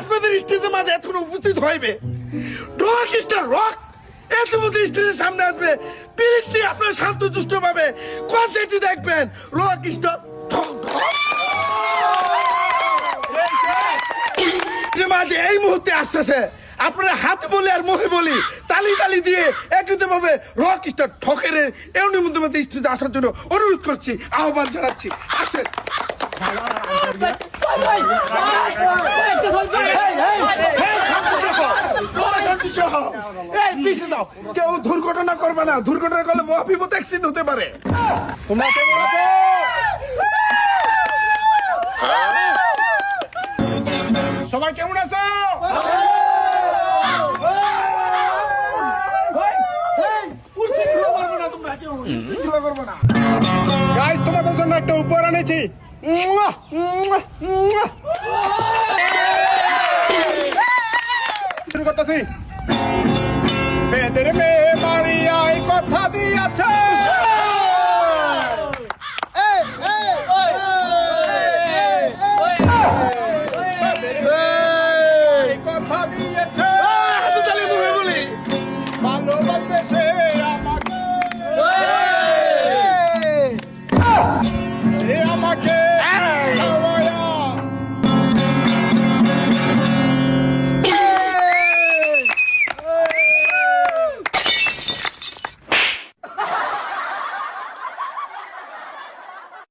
আপনাদের স্টেজের মাঝে এখন উপস্থিত হইবে রক স্টার রক এত মধ্যে স্টেজের সামনে আসবে প্লিজ আপনার শান্ত দুষ্ট ভাবে কনসার্টটি দেখবেন রক স্টার মাঝে এই মুহূর্তে আসতেছে আপনারা হাত বলি আর মুখে বলি তালি তালি দিয়ে একত্রিত ভাবে রক স্টার ঠকের এমনি মধ্যে স্টেজে আসার জন্য অনুরোধ করছি আহ্বান জানাচ্ছি আসেন কেউ দুর্ঘটনা করবে না দুর্ঘটনা করলে মহাবিপদ অ্যাক্সিডেন্ট হতে পারে তোমরা কেমন আছো সবাই কেমন আছো গাইস তোমাদের জন্য একটা উপহার এনেছি শুরু করতেছি